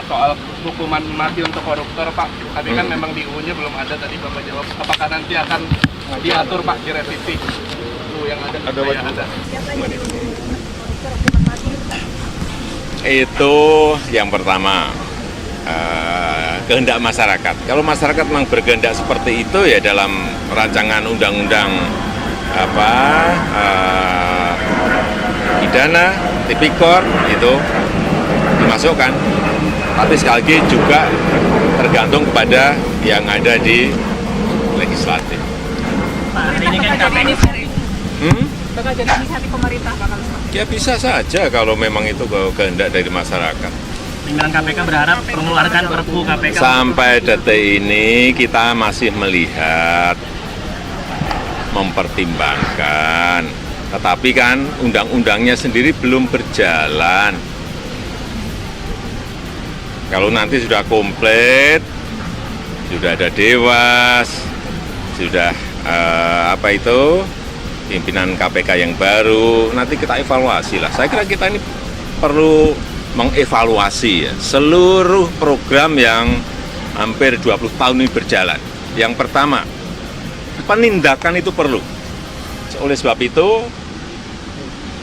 soal hukuman mati untuk koruptor, Pak. Tapi kan memang di UU-nya belum ada, tadi Bapak jawab. Apakah nanti akan diatur, Pak, direvisi UU yang ada? Ada. Itu yang pertama, kehendak masyarakat. Kalau masyarakat memang berkehendak seperti itu, ya dalam rancangan undang-undang pidana, tipikor itu dimasukkan. Tapi sekali lagi juga tergantung kepada yang ada di legislatif. Pak, hari ini kan KPK bakal jadi inisiatif pemerintah bakal Ya bisa saja kalau memang itu kehendak dari masyarakat. pimpinan KPK berharap mengeluarkan Perpu KPK. Sampai detik ini kita masih melihat, mempertimbangkan. Tetapi kan undang-undangnya sendiri belum berjalan. Kalau nanti sudah komplit, sudah ada dewas, sudah pimpinan KPK yang baru, nanti kita evaluasi lah. Saya kira kita ini perlu mengevaluasi ya, seluruh program yang hampir 20 tahun ini berjalan. Yang pertama, penindakan itu perlu. Oleh sebab itu,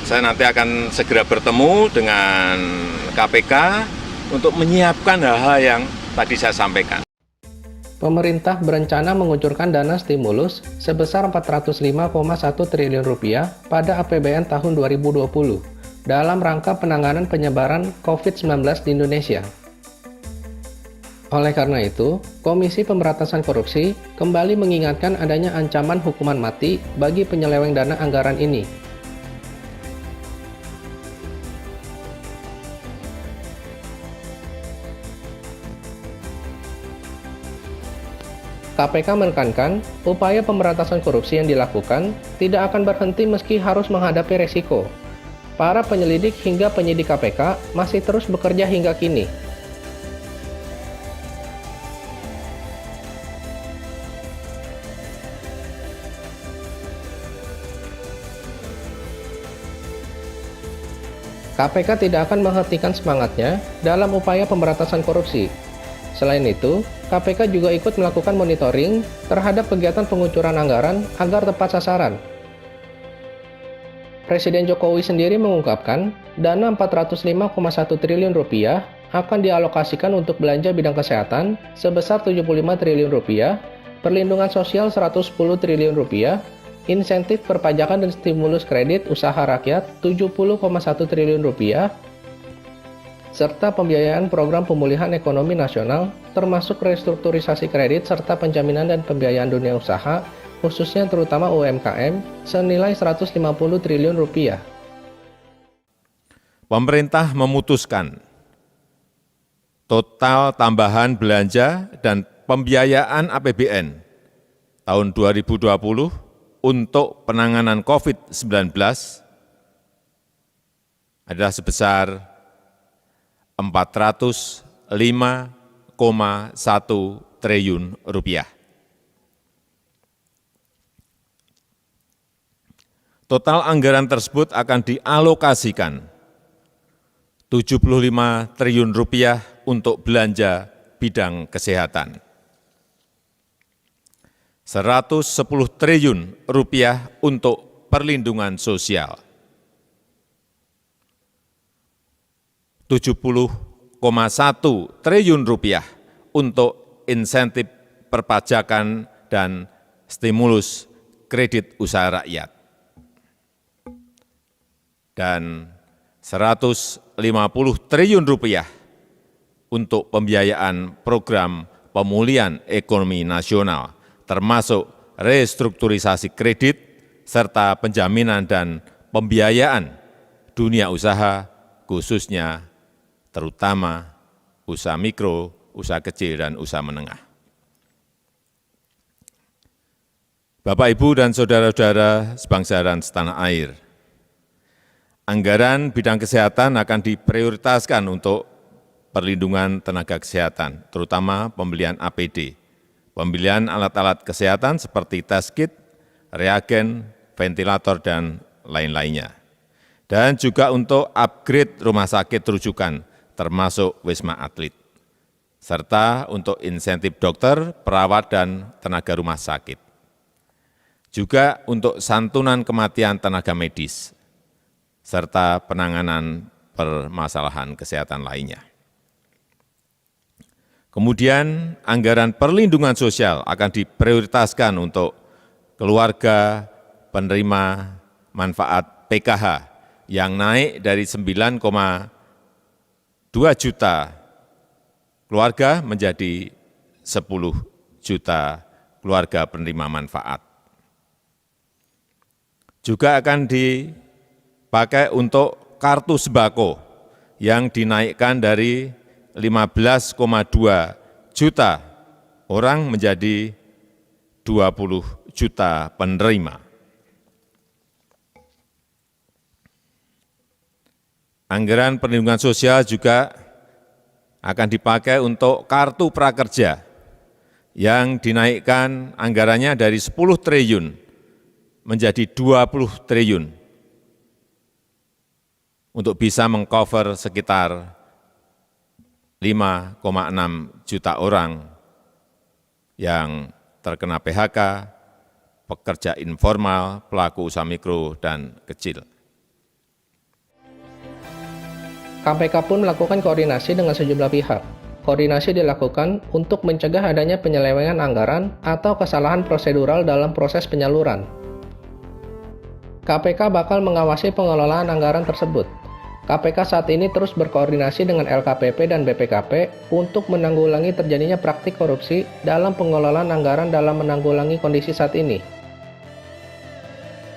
saya nanti akan segera bertemu dengan KPK untuk menyiapkan hal-hal yang tadi saya sampaikan. Pemerintah berencana mengucurkan dana stimulus sebesar Rp405,1 triliun pada APBN tahun 2020 dalam rangka penanganan penyebaran COVID-19 di Indonesia. Oleh karena itu, Komisi Pemberantasan Korupsi kembali mengingatkan adanya ancaman hukuman mati bagi penyeleweng dana anggaran ini. KPK menekankan, upaya pemberantasan korupsi yang dilakukan tidak akan berhenti meski harus menghadapi resiko. Para penyelidik hingga penyidik KPK masih terus bekerja hingga kini. KPK tidak akan menghentikan semangatnya dalam upaya pemberantasan korupsi. Selain itu, KPK juga ikut melakukan monitoring terhadap kegiatan pengucuran anggaran agar tepat sasaran. Presiden Jokowi sendiri mengungkapkan, dana Rp405,1 triliun akan dialokasikan untuk belanja bidang kesehatan sebesar Rp75 triliun, perlindungan sosial Rp110 triliun, insentif perpajakan dan stimulus kredit usaha rakyat Rp70,1 triliun, serta pembiayaan program pemulihan ekonomi nasional termasuk restrukturisasi kredit serta penjaminan dan pembiayaan dunia usaha, khususnya terutama UMKM, senilai Rp150 triliun. Pemerintah memutuskan total tambahan belanja dan pembiayaan APBN tahun 2020 untuk penanganan COVID-19 adalah sebesar Rp405,1 triliun. Total anggaran tersebut akan dialokasikan Rp75 triliun untuk belanja bidang kesehatan, Rp110 triliun untuk perlindungan sosial, Rp70,1 triliun untuk insentif perpajakan dan stimulus kredit usaha rakyat, dan Rp150 triliun untuk pembiayaan program pemulihan ekonomi nasional, termasuk restrukturisasi kredit serta penjaminan dan pembiayaan dunia usaha, khususnya terutama usaha mikro, usaha kecil, dan usaha menengah. Bapak, Ibu, dan saudara-saudara sebangsa dan setanah air, anggaran bidang kesehatan akan diprioritaskan untuk perlindungan tenaga kesehatan, terutama pembelian APD, pembelian alat-alat kesehatan seperti tes kit, reagen, ventilator, dan lain-lainnya. Dan juga untuk upgrade rumah sakit rujukan, termasuk Wisma Atlet, serta untuk insentif dokter, perawat, dan tenaga rumah sakit. Juga untuk santunan kematian tenaga medis, serta penanganan permasalahan kesehatan lainnya. Kemudian anggaran perlindungan sosial akan diprioritaskan untuk keluarga penerima manfaat PKH yang naik dari 9,2 juta keluarga menjadi 10 juta keluarga penerima manfaat. Juga akan dipakai untuk kartu sembako yang dinaikkan dari 15,2 juta orang menjadi 20 juta penerima. Anggaran perlindungan sosial juga akan dipakai untuk kartu prakerja yang dinaikkan anggarannya dari 10 triliun menjadi 20 triliun untuk bisa mengcover sekitar 5,6 juta orang yang terkena PHK, pekerja informal, pelaku usaha mikro dan kecil. KPK pun melakukan koordinasi dengan sejumlah pihak. Koordinasi dilakukan untuk mencegah adanya penyelewengan anggaran atau kesalahan prosedural dalam proses penyaluran. KPK bakal mengawasi pengelolaan anggaran tersebut. KPK saat ini terus berkoordinasi dengan LKPP dan BPKP untuk menanggulangi terjadinya praktik korupsi dalam pengelolaan anggaran dalam menanggulangi kondisi saat ini.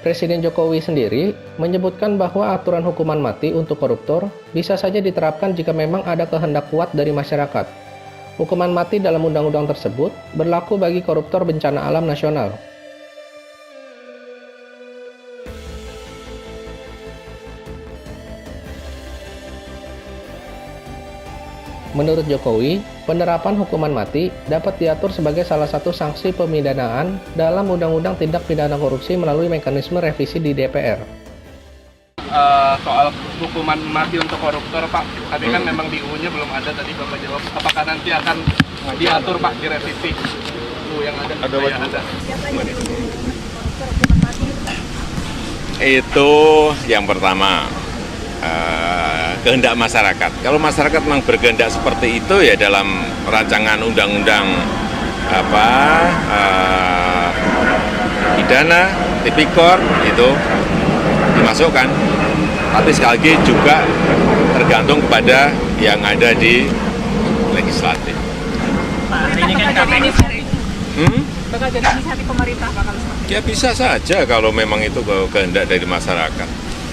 Presiden Jokowi sendiri menyebutkan bahwa aturan hukuman mati untuk koruptor bisa saja diterapkan jika memang ada kehendak kuat dari masyarakat. Hukuman mati dalam undang-undang tersebut berlaku bagi koruptor bencana alam nasional. Menurut Jokowi, penerapan hukuman mati dapat diatur sebagai salah satu sanksi pemidanaan dalam Undang-Undang Tindak Pidana Korupsi melalui mekanisme revisi di DPR. Soal hukuman mati untuk koruptor, Pak, tapi kan memang di UU-nya belum ada, tadi Bapak jawab. Apakah nanti akan diatur, Pak, direvisi? Yang ada. Itu yang pertama. Kehendak masyarakat. Kalau masyarakat memang berkehendak seperti itu ya dalam rancangan undang-undang pidana, tipikor itu dimasukkan. Tapi sekali lagi juga tergantung kepada yang ada di legislatif. Pak, hari ini kan KPK bakal jadi inisiatif pemerintah bakal seperti Ya bisa saja kalau memang itu kehendak dari masyarakat.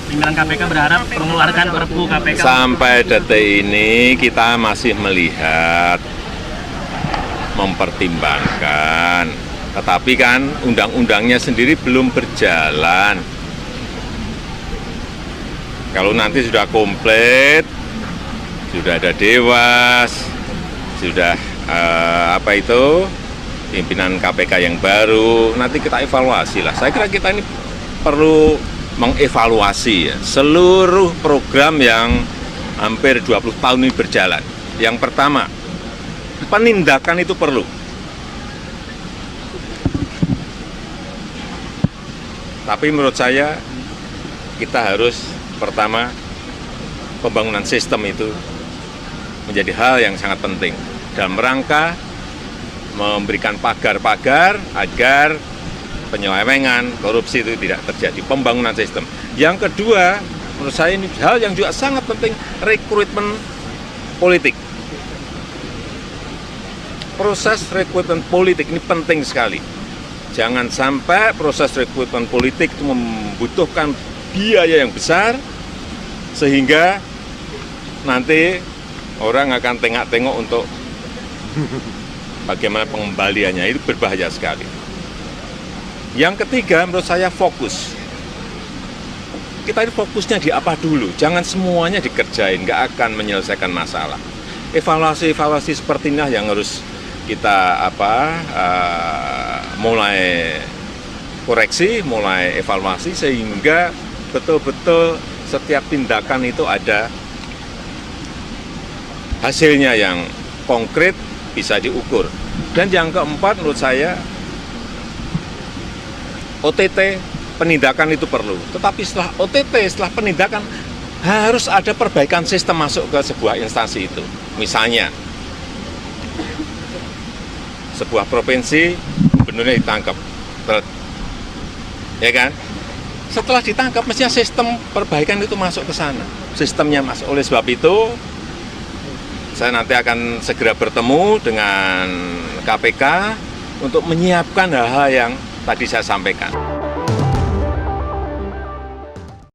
pimpinan KPK berharap mengeluarkan Perpu KPK. Sampai detik ini kita masih melihat, mempertimbangkan. Tetapi kan undang-undangnya sendiri belum berjalan. Kalau nanti sudah komplit, sudah ada dewas, sudah pimpinan KPK yang baru, nanti kita evaluasi lah. Saya kira kita ini perlu mengevaluasi ya, seluruh program yang hampir 20 tahun ini berjalan. Yang pertama, penindakan itu perlu. Tapi menurut saya kita harus pertama pembangunan sistem itu menjadi hal yang sangat penting dalam rangka memberikan pagar-pagar agar penyelewengan, korupsi itu tidak terjadi, pembangunan sistem. Yang kedua, menurut saya ini hal yang juga sangat penting, rekrutmen politik. Proses rekrutmen politik ini penting sekali. Jangan sampai proses rekrutmen politik itu membutuhkan biaya yang besar, sehingga nanti orang akan tengok-tengok untuk bagaimana pengembaliannya, itu berbahaya sekali. Yang ketiga, menurut saya fokus. Kita ini fokusnya di apa dulu, jangan semuanya dikerjain, nggak akan menyelesaikan masalah. Evaluasi-evaluasi seperti ini yang harus kita mulai koreksi, mulai evaluasi, sehingga betul-betul setiap tindakan itu ada hasilnya yang konkret bisa diukur. Dan yang keempat menurut saya, OTT penindakan itu perlu. Tetapi setelah OTT, setelah penindakan, harus ada perbaikan sistem masuk ke sebuah instansi itu. Misalnya, sebuah provinsi gubernurnya ditangkap, ya kan? Setelah ditangkap, mestinya sistem perbaikan itu masuk ke sana. Sistemnya masuk. Oleh sebab itu, saya nanti akan segera bertemu dengan KPK untuk menyiapkan hal-hal yang tadi saya sampaikan.